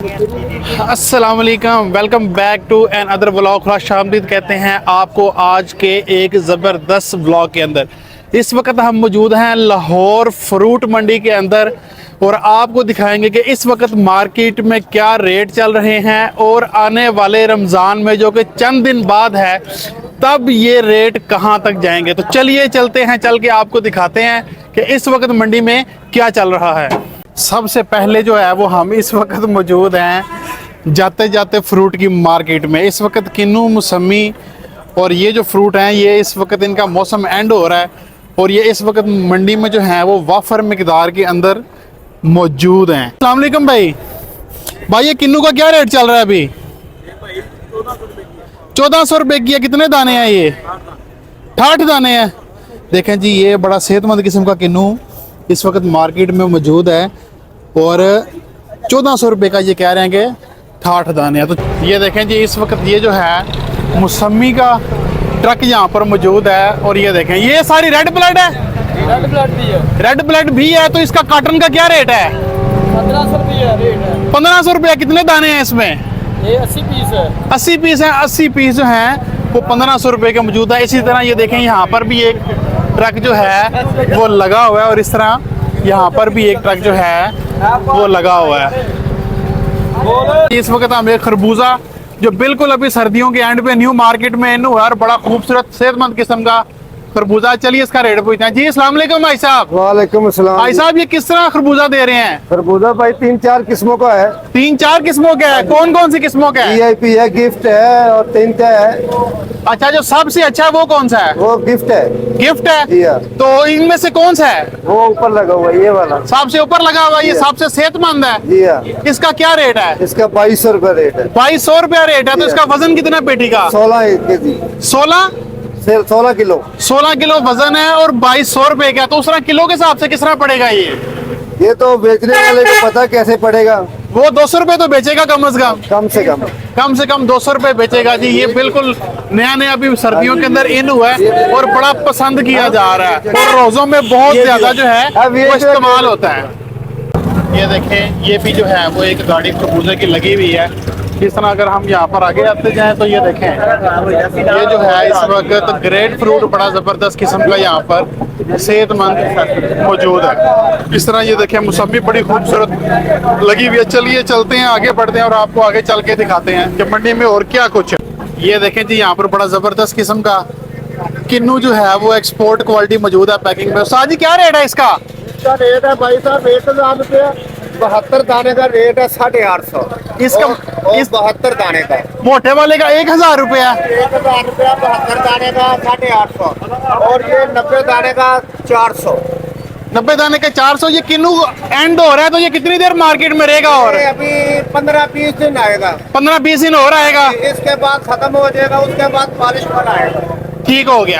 अस्सलाम वालेकुम, welcome back to another vlog. खुशामदीद कहते हैं आपको आज के एक ज़बरदस्त व्लॉग के अंदर। इस वक्त हम मौजूद हैं लाहौर फ्रूट मंडी के अंदर और आपको दिखाएंगे कि इस वक्त मार्केट में क्या रेट चल रहे हैं और आने वाले रमज़ान में जो कि चंद दिन बाद है तब ये रेट कहाँ तक जाएंगे। तो चलिए चलते हैं, चल के आपको दिखाते हैं कि इस वक्त मंडी में क्या चल रहा है। सबसे पहले जो है वो हम इस वक्त मौजूद हैं जाते जाते फ्रूट की मार्केट में। इस वक्त किन्नू, मौसमी और ये जो फ्रूट हैं ये इस वक्त इनका मौसम एंड हो रहा है और ये इस वक्त मंडी में जो है वो वाफर मिकदार के अंदर मौजूद हैं। अस्सलाम वालेकुम भाई। भाई ये किन्नू का क्या रेट चल रहा है अभी? 1400 रुपये की है। कितने दाने हैं ये? 60 दाने हैं। देखें जी, ये बड़ा सेहतमंद किस्म का किन्नू इस वक्त मार्केट में मौजूद है और 1400 रुपये का ये कह रहे हैं कि 60 दाने हैं। तो ये देखें जी, इस वक्त ये जो है मौसमी का ट्रक यहाँ पर मौजूद है और ये देखें ये सारी रेड ब्लड है। रेड ब्लड भी है। रेड ब्लड भी है। तो इसका कार्टन का क्या रेट है? 1500 रुपये रेट है। 1500 रुपया। कितने दाने हैं इसमें? ये 80 पीस है। 80 पीस है। 80 पीस जो हैं वो 1500 रुपये के मौजूद है। इसी तरह ये देखें यहाँ पर भी एक ट्रक जो है वो लगा हुआ है और इस तरह यहाँ पर भी एक ट्रक जो है वो लगा हुआ है। इस वक्त हम एक खरबूजा जो बिल्कुल अभी सर्दियों के एंड पे न्यू मार्केट में इन हुआ है और बड़ा खूबसूरत सेहतमंद किस्म का खरबूजा। चलिए इसका रेट पूछते हैं। जी अस्सलाम वालेकुम भाई साहब। वालेकुम अस्सलाम। भाई साहब ये किस तरह खरबूजा दे रहे हैं? खरबूजा भाई 3-4 किस्मों का है। 3-4 किस्मों का है। कौन कौन सी किस्मों का है? VIP है, गिफ्ट है और 3 है। अच्छा, जो सबसे अच्छा है वो कौन सा है? वो गिफ्ट है। गिफ्ट है। जी हाँ। तो इनमें से कौन सा है? वो ऊपर लगा हुआ है, ये वाला सबसे ऊपर लगा हुआ है, ये सबसे सेहतमंद है। जी हाँ। इसका क्या रेट है? इसका 2200 रुपये रेट है। 2200 रुपया रेट है। तो जी इसका वजन कितना है पेटी का? 16 केजी। 16 किलो। 16 किलो वजन है और 2200 रुपए का। तो उस तरह किलो के हिसाब से किस तरह पड़ेगा ये तो बेचने वाले को पता कैसे पड़ेगा। वो 200 रुपए तो बेचेगा कम से कम। कम से कम 200 रुपए बेचेगा जी। ये बिल्कुल नया नया अभी सर्दियों के अंदर इन हुआ है और बड़ा पसंद किया जा रहा है और रोजों में बहुत ज्यादा जो है वो इस्तेमाल होता है। ये देखें, ये भी जो है वो एक गाड़ी खरबूजे की लगी हुई है। इस तरह अगर हम यहाँ पर आगे आते जाएं तो ये देखें, ये जो है इस वक्त ग्रेट फ्रूट बड़ा जबरदस्त किस्म का यहाँ पर सेहतमंद मौजूद है। इस तरह ये देखें मौसमी बड़ी खूबसूरत लगी हुई है। चलिए चलते हैं, आगे बढ़ते हैं और आपको आगे चल के दिखाते हैं कि मंडी में और क्या कुछ है। ये देखें जी, यहाँ पर बड़ा जबरदस्त किस्म का किन्नू जो है वो एक्सपोर्ट क्वालिटी मौजूद है पैकिंग में। साजी क्या रेट है इसका? इसका रेट है भाई साहब 1000 रुपया। 72 दाने का रेट है 850। इसका 72 दाने का मोटे वाले का 1000 रुपया। 1000 रुपया। 72 दाने का 850 और ये 90 दाने का 400। 90 दाने का 400। ये किन्नू एंड हो रहा है तो ये कितनी देर मार्केट में रहेगा? और अभी 15-20 दिन आएगा। 15-20 दिन और आएगा। इसके बाद खत्म हो जाएगा, उसके बाद पॉलिश पर आएगा। ठीक हो गया।